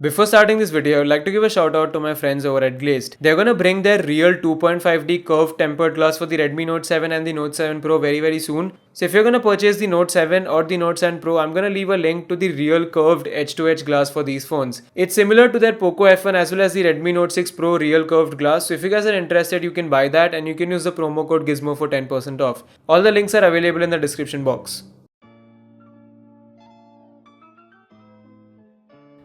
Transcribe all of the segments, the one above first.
Before starting this video, I would like to give a shout out to my friends over at Glazed. They're gonna bring their real 2.5D curved tempered glass for the Redmi Note 7 and the Note 7 Pro very soon. So if you're gonna purchase the Note 7 or the Note 7 Pro, I'm gonna leave a link to the real curved edge-to-edge glass for these phones. It's similar to their Poco F1 as well as the Redmi Note 6 Pro real curved glass. So if you guys are interested, you can buy that and you can use the promo code Gizmo for 10% off. All the links are available in the description box.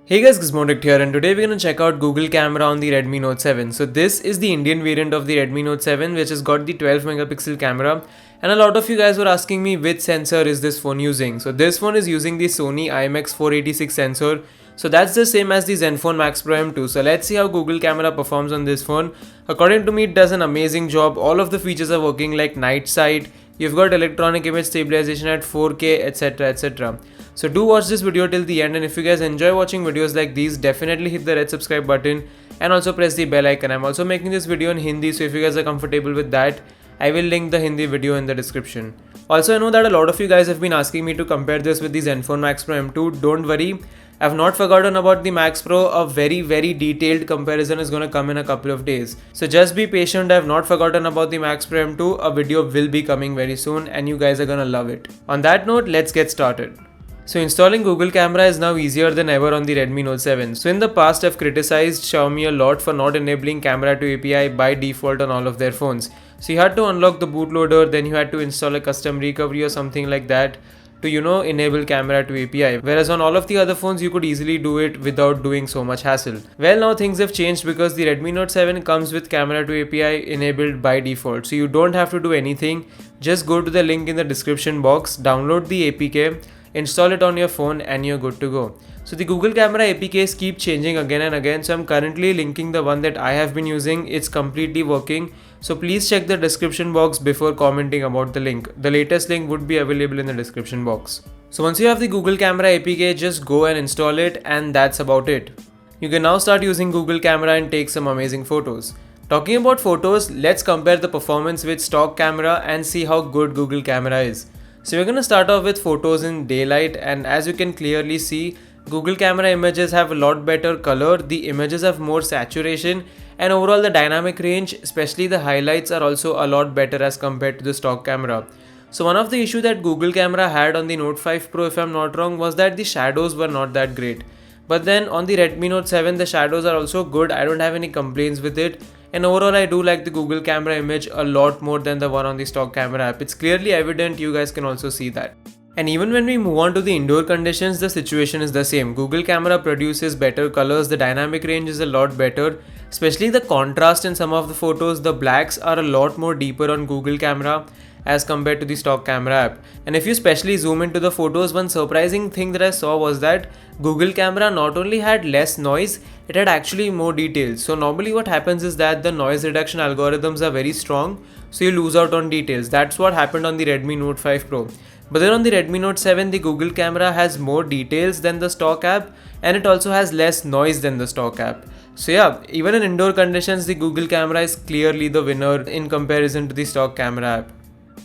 Hey guys, Gizmonic here, and today we're gonna check out Google Camera on the Redmi Note 7. So this is the Indian variant of the Redmi Note 7, which has got the 12 megapixel camera, and a lot of you guys were asking me which sensor is this phone using. So this phone is using the Sony IMX486 sensor. So that's the same as the Zenfone Max Pro M2. So let's see how Google Camera performs on this phone. According to me, it does an amazing job. All of the features are working, like night sight. You've got electronic image stabilization at 4K, etc, etc. So do watch this video till the end, and if you guys enjoy watching videos like these, definitely hit the red subscribe button and also press the bell icon. I'm also making this video in Hindi, so if you guys are comfortable with that, I will link the Hindi video in the description. Also, I know that a lot of you guys have been asking me to compare this with the Zenfone Max Pro M2. Don't worry, I've not forgotten about the Max Pro. A very detailed comparison is gonna come in a couple of days. So just be patient, I've not forgotten about the Max Pro M2. A video will be coming very soon and you guys are gonna love it. On that note, let's get started. So installing Google Camera is now easier than ever on the Redmi Note 7. So in the past, I've criticized Xiaomi a lot for not enabling Camera to API by default on all of their phones. So you had to unlock the bootloader, then you had to install a custom recovery or something like that to enable Camera to API, whereas on all of the other phones you could easily do it without doing so much hassle. Well, now things have changed because the Redmi Note 7 comes with Camera to API enabled by default, so you don't have to do anything. Just go to the link in the description box, download the APK, install it on your phone, and you're good to go. So the Google Camera APKs keep changing again and again, so I'm currently linking the one that I have been using. It's completely working, so please check the description box before commenting about the link. The latest link would be available in the description box. So once you have the Google Camera APK, just go and install it, and that's about it. You can now start using Google Camera and take some amazing photos. Talking about photos, let's compare the performance with stock camera and see how good Google Camera is. So we're gonna start off with photos in daylight, and as you can clearly see, Google Camera images have a lot better color, the images have more saturation, and overall the dynamic range, especially the highlights, are also a lot better as compared to the stock camera. So one of the issues that Google Camera had on the Note 5 Pro, if I'm not wrong, was that the shadows were not that great. But then on the Redmi Note 7, the shadows are also good. I don't have any complaints with it. And overall, I do like the Google Camera image a lot more than the one on the stock camera app. It's clearly evident, you guys can also see that. And even when we move on to the indoor conditions, the situation is the same. Google Camera produces better colors, the dynamic range is a lot better, especially the contrast in some of the photos. The blacks are a lot more deeper on Google Camera as compared to the stock camera app. And if you especially zoom into the photos, one surprising thing that I saw was that Google Camera not only had less noise, it had actually more details. So normally what happens is that the noise reduction algorithms are very strong, so you lose out on details. That's what happened on the Redmi Note 5 Pro. But then on the Redmi Note 7, the Google Camera has more details than the stock app, and it also has less noise than the stock app. So yeah, even in indoor conditions, the Google Camera is clearly the winner in comparison to the stock camera app.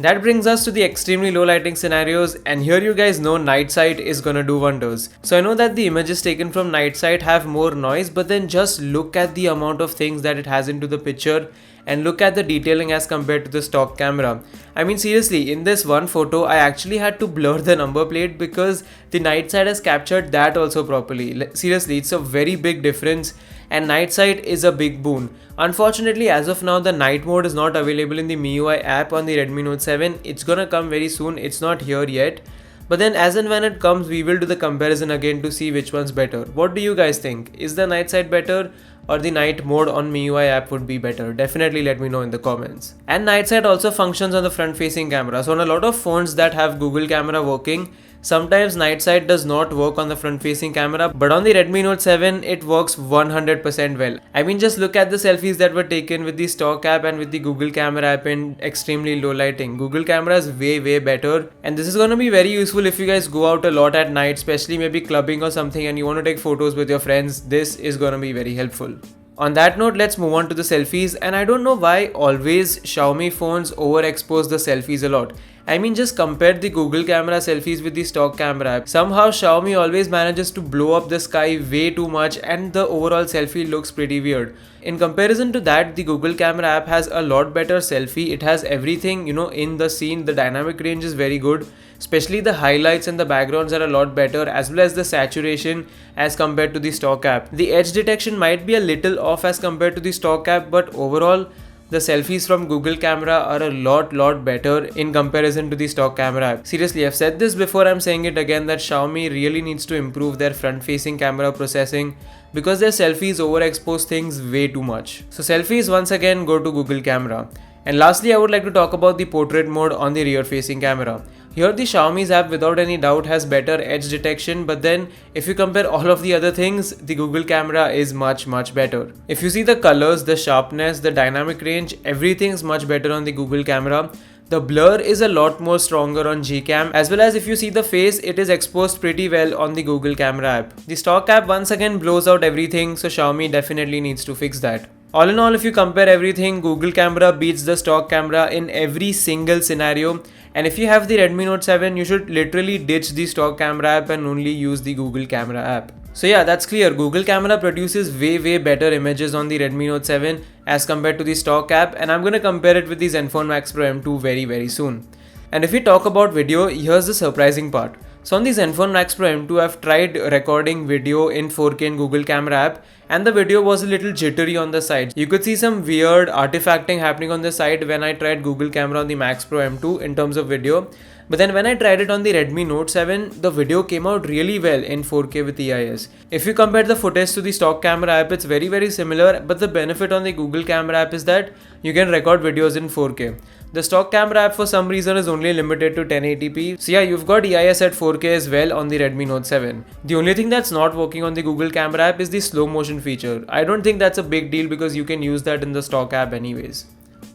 That brings us to the extremely low lighting scenarios, and here you guys know night sight is gonna do wonders. So I know that the images taken from night sight have more noise, but then just look at the amount of things that it has into the picture and look at the detailing as compared to the stock camera. I mean, seriously, in this one photo, I actually had to blur the number plate because the night sight has captured that also properly. Seriously, it's a very big difference, and night sight is a big boon. Unfortunately, as of now, the night mode is not available in the MIUI app on the Redmi Note 7. It's gonna come very soon, it's not here yet. But then as and when it comes, we will do the comparison again to see which one's better. What do you guys think? Is the night sight better, or the night mode on MIUI app would be better? Definitely let me know in the comments. And night sight also functions on the front facing camera. So on a lot of phones that have Google Camera working, sometimes night sight does not work on the front facing camera, but on the Redmi Note 7 it works 100% well. I mean, just look at the selfies that were taken with the stock app and with the Google Camera app in extremely low lighting. Google Camera is way better, and this is gonna be very useful if you guys go out a lot at night, especially maybe clubbing or something, and you want to take photos with your friends. This is gonna be very helpful. On that note, let's move on to the selfies, and I don't know why always Xiaomi phones overexpose the selfies a lot. I mean, just compare the Google camera selfies with the stock camera app. Somehow Xiaomi always manages to blow up the sky way too much and the overall selfie looks pretty weird. In comparison to that, the Google camera app has a lot better selfie. It has everything, in the scene. The dynamic range is very good. Especially the highlights and the backgrounds are a lot better, as well as the saturation as compared to the stock app. The edge detection might be a little off as compared to the stock app, but overall, the selfies from Google camera are a lot better in comparison to the stock camera app. Seriously, I've said this before, I'm saying it again, that Xiaomi really needs to improve their front-facing camera processing because their selfies overexpose things way too much. So selfies, once again, go to Google camera. And lastly, I would like to talk about the portrait mode on the rear-facing camera. Here the Xiaomi's app without any doubt has better edge detection, but then if you compare all of the other things, the Google camera is much better. If you see the colors, the sharpness, the dynamic range, everything is much better on the Google camera. The blur is a lot more stronger on Gcam, as well as if you see the face, it is exposed pretty well on the Google camera app. The stock app once again blows out everything, so Xiaomi definitely needs to fix that. All in all, if you compare everything, Google camera beats the stock camera in every single scenario. And if you have the Redmi Note 7, you should literally ditch the stock camera app and only use the Google camera app. So yeah, that's clear. Google camera produces way better images on the Redmi Note 7 as compared to the stock app, and I'm gonna compare it with the Zenfone Max Pro M2 very soon. And if we talk about video, here's the surprising part. So on the Zenfone Max Pro M2, I've tried recording video in 4K in Google camera app, and the video was a little jittery on the side. You could see some weird artifacting happening on the side when I tried Google camera on the Max Pro M2 in terms of video. But then when I tried it on the Redmi Note 7, the video came out really well in 4K with EIS. If you compare the footage to the stock camera app, it's very similar, but the benefit on the Google camera app is that you can record videos in 4K. The stock camera app for some reason is only limited to 1080p. So yeah, you've got EIS at 4K as well on the Redmi Note 7. The only thing that's not working on the Google camera app is the slow motion feature. I don't think that's a big deal because you can use that in the stock app anyways.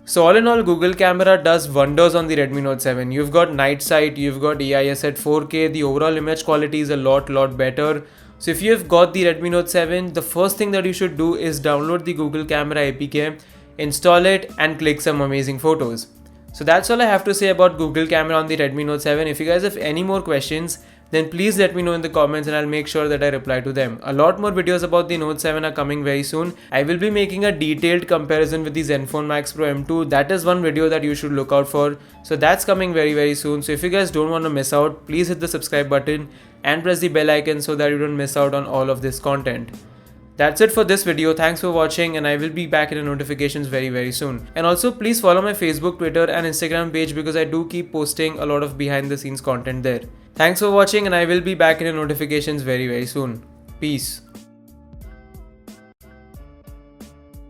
So all in all, Google camera does wonders on the Redmi Note 7. You've got night sight, you've got EIS at 4K, the overall image quality is a lot better. So if you've got the Redmi Note 7, the first thing that you should do is download the Google Camera APK, install it and click some amazing photos. So that's all I have to say about Google Camera on the Redmi Note 7. If you guys have any more questions, then please let me know in the comments and I'll make sure that I reply to them. A lot more videos about the Note 7 are coming very soon. I will be making a detailed comparison with the Zenfone Max Pro M2. That is one video that you should look out for. So that's coming very soon. So if you guys don't want to miss out, please hit the subscribe button and press the bell icon so that you don't miss out on all of this content. That's it for this video. Thanks for watching and I will be back in the notifications very soon. And also please follow my Facebook, Twitter and Instagram page because I do keep posting a lot of behind the scenes content there. Thanks for watching and I will be back in the notifications very soon. Peace.